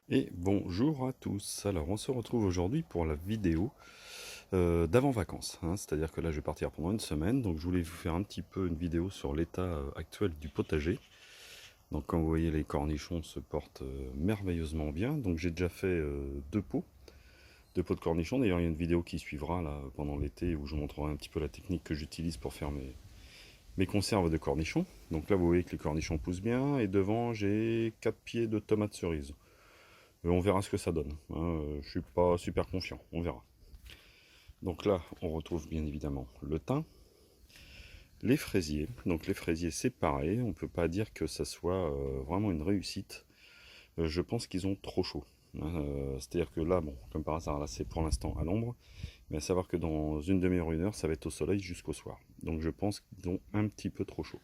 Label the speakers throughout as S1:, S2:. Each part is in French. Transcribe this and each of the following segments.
S1: Et bonjour à tous. Alors on se retrouve aujourd'hui pour la vidéo d'avant vacances, hein. C'est-à-dire que là je vais partir pendant une semaine, donc je voulais vous faire un petit peu une vidéo sur l'état actuel du potager. Donc comme vous voyez, les cornichons se portent merveilleusement bien. Donc j'ai déjà fait deux pots de cornichons. D'ailleurs il y a une vidéo qui suivra là pendant l'été où je vous montrerai un petit peu la technique que j'utilise pour faire mes conserves de cornichons. Donc là vous voyez que les cornichons poussent bien, et devant j'ai 4 pieds de tomates cerises. On verra ce que ça donne, hein. Je suis pas super confiant, on verra. Donc là, on retrouve bien évidemment le thym, les fraisiers. Donc les fraisiers, c'est pareil, on peut pas dire que ça soit vraiment une réussite. Je pense qu'ils ont trop chaud, hein. C'est-à-dire que là, bon, comme par hasard, là c'est pour l'instant à l'ombre, mais à savoir que dans une demi-heure, une heure, ça va être au soleil jusqu'au soir. Donc je pense qu'ils ont un petit peu trop chaud.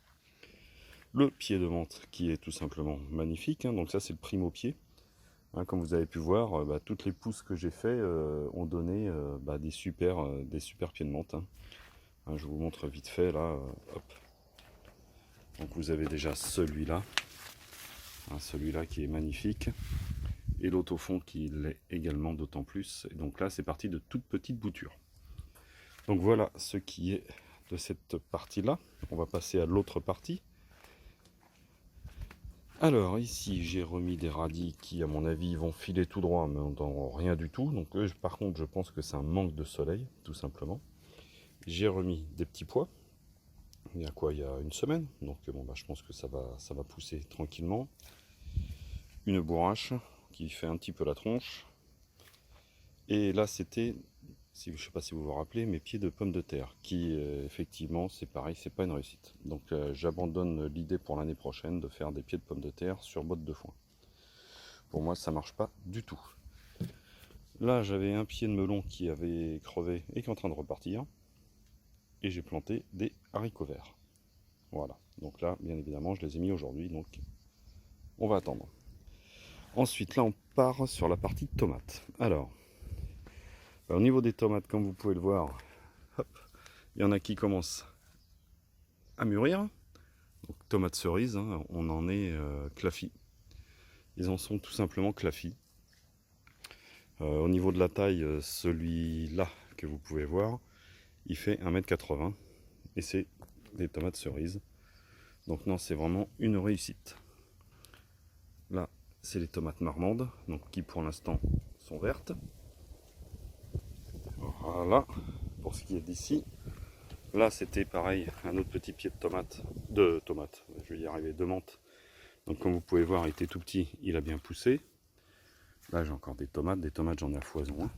S1: Le pied de menthe qui est tout simplement magnifique, hein. Donc ça c'est le primo pied. Hein, comme vous avez pu voir, toutes les pousses que j'ai fait ont donné des super pieds de menthe, hein. Hein, je vous montre vite fait là. Hop. Donc vous avez déjà celui-là, hein, celui-là qui est magnifique, et l'autre au fond qui l'est également d'autant plus. Et donc là c'est parti de toutes petites boutures. Donc voilà ce qui est de cette partie-là. On va passer à l'autre partie. Alors ici j'ai remis des radis qui à mon avis vont filer tout droit, mais dans rien du tout. Donc eux, par contre je pense que c'est un manque de soleil tout simplement. J'ai remis des petits pois. Il y a quoi? Il y a une semaine. Donc bon, je pense que ça va pousser tranquillement. Une bourrache qui fait un petit peu la tronche. Et là c'était, je ne sais pas si vous vous rappelez, mes pieds de pommes de terre, qui effectivement c'est pareil, c'est pas une réussite. Donc j'abandonne l'idée pour l'année prochaine de faire des pieds de pommes de terre sur botte de foin. Pour moi ça marche pas du tout. Là j'avais un pied de melon qui avait crevé et qui est en train de repartir. Et j'ai planté des haricots verts. Voilà, donc là bien évidemment je les ai mis aujourd'hui, donc on va attendre. Ensuite là on part sur la partie tomate. Alors, au niveau des tomates, comme vous pouvez le voir, hop, il y en a qui commencent à mûrir. Donc tomates cerises, hein, on en est clafis. Ils en sont tout simplement clafis. Au niveau de la taille, celui-là que vous pouvez voir, il fait 1,80 m et c'est des tomates cerises. Donc non, c'est vraiment une réussite. Là, c'est les tomates marmandes, donc qui pour l'instant sont vertes. Voilà, pour ce qui est d'ici. Là, c'était pareil, un autre petit pied de tomate, je vais y arriver, de menthe. Donc comme vous pouvez voir, il était tout petit, il a bien poussé. Là, j'ai encore des tomates j'en ai à foison, hein.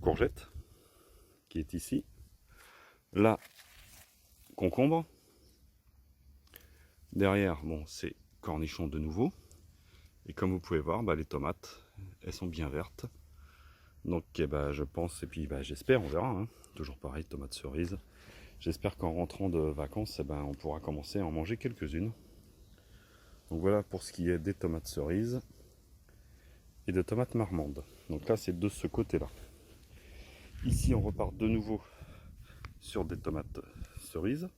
S1: Courgette, qui est ici. Là, concombre. Derrière, bon, c'est cornichons de nouveau. Et comme vous pouvez voir, les tomates, elles sont bien vertes. Donc je pense, et puis j'espère, on verra, hein. Toujours pareil, tomates cerises. J'espère qu'en rentrant de vacances, on pourra commencer à en manger quelques-unes. Donc voilà pour ce qui est des tomates cerises et de tomates marmandes. Donc là c'est de ce côté-là. Ici on repart de nouveau sur des tomates cerises,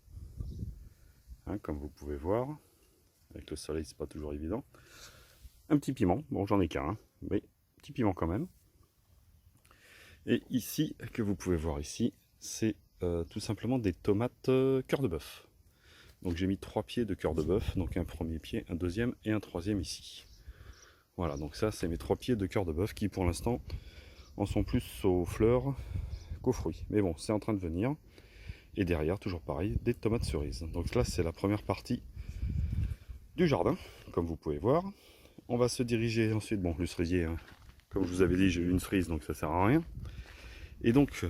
S1: hein, comme vous pouvez voir. Avec le soleil c'est pas toujours évident. Un petit piment, bon j'en ai qu'un, hein, mais petit piment quand même. Et ici, que vous pouvez voir ici, c'est tout simplement des tomates cœur de bœuf. Donc j'ai mis 3 pieds de cœur de bœuf, donc un premier pied, un deuxième et un troisième ici. Voilà, donc ça c'est mes 3 pieds de cœur de bœuf qui pour l'instant en sont plus aux fleurs qu'aux fruits. Mais bon, c'est en train de venir. Et derrière, toujours pareil, des tomates cerises. Donc là c'est la première partie du jardin, comme vous pouvez voir. On va se diriger ensuite, bon le cerisier, hein, comme je vous avais dit, j'ai eu une cerise donc ça sert à rien. Et donc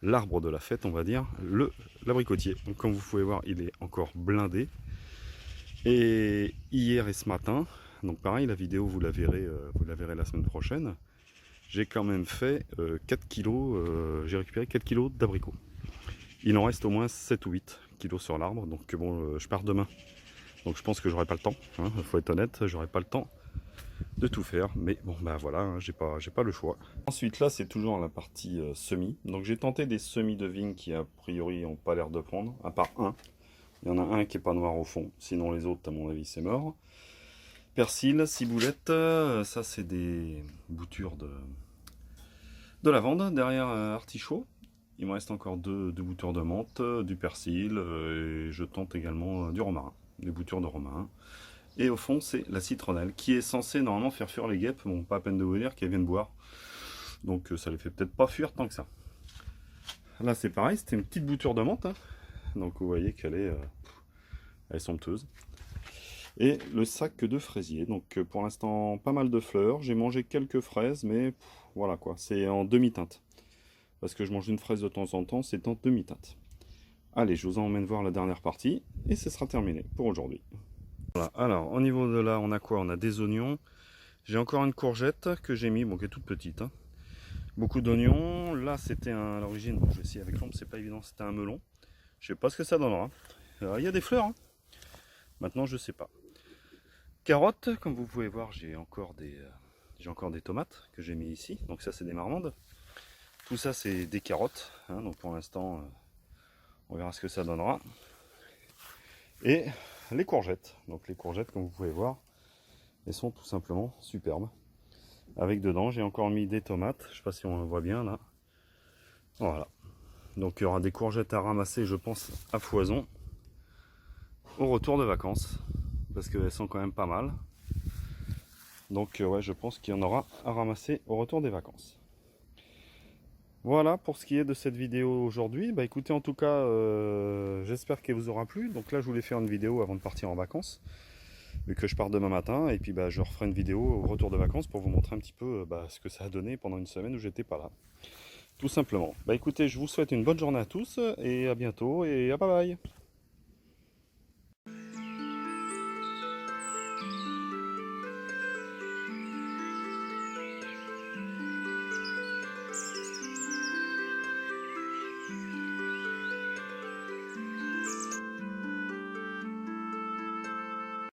S1: l'arbre de la fête, on va dire, l'abricotier. Donc comme vous pouvez voir, il est encore blindé. Et hier et ce matin, donc pareil, la vidéo vous la verrez la semaine prochaine, j'ai quand même fait 4 kg, j'ai récupéré 4 kg d'abricots. Il en reste au moins 7 ou 8 kg sur l'arbre, donc bon, je pars demain. Donc je pense que j'aurai pas le temps, hein, faut être honnête, j'aurai pas le temps de tout faire, mais bon voilà, hein, j'ai pas le choix. Ensuite là c'est toujours la partie semis, donc j'ai tenté des semis de vigne qui a priori n'ont pas l'air de prendre, à part un. Il y en a un qui est pas noir au fond, sinon les autres à mon avis c'est mort. Persil, ciboulette, ça c'est des boutures de lavande. Derrière artichaut. Il me reste encore deux boutures de menthe, du persil, et je tente également du romarin, des boutures de romarin. Et au fond, c'est la citronnelle, qui est censée normalement faire fuir les guêpes. Bon, pas à peine de vous dire qu'elles viennent boire. Donc ça les fait peut-être pas fuir tant que ça. Là c'est pareil, c'était une petite bouture de menthe. Hein. Donc vous voyez qu'elle est, elle est somptueuse. Et le sac de fraisier. Donc pour l'instant, pas mal de fleurs. J'ai mangé quelques fraises, mais voilà quoi, c'est en demi-teinte. Parce que je mange une fraise de temps en temps, c'est en demi-teinte. Allez, je vous emmène voir la dernière partie, et ce sera terminé pour aujourd'hui. Voilà, alors au niveau de là, on a quoi? On a des oignons. J'ai encore une courgette que j'ai mis, bon, qui est toute petite. Hein. Beaucoup d'oignons. Là, c'était à l'origine, bon, je vais essayer avec l'ombre, c'est pas évident, c'était un melon. Je sais pas ce que ça donnera. Il y a des fleurs. Hein. Maintenant, je sais pas. Carottes, comme vous pouvez voir, j'ai encore des tomates que j'ai mis ici. Donc ça, c'est des marmandes. Tout ça, c'est des carottes. Hein, donc pour l'instant, on verra ce que ça donnera. Et les courgettes. Donc les courgettes, comme vous pouvez voir, elles sont tout simplement superbes. Avec dedans, j'ai encore mis des tomates. Je sais pas si on le voit bien là. Voilà. Donc il y aura des courgettes à ramasser, je pense, à foison au retour de vacances. Parce qu'elles sont quand même pas mal. Donc ouais, je pense qu'il y en aura à ramasser au retour des vacances. Voilà pour ce qui est de cette vidéo aujourd'hui. Bah écoutez, en tout cas, j'espère qu'elle vous aura plu. Donc là, je voulais faire une vidéo avant de partir en vacances, vu que je pars demain matin. Et puis bah, je referai une vidéo au retour de vacances pour vous montrer un petit peu ce que ça a donné pendant une semaine où j'étais pas là. Tout simplement. Bah écoutez, je vous souhaite une bonne journée à tous et à bientôt et bye bye.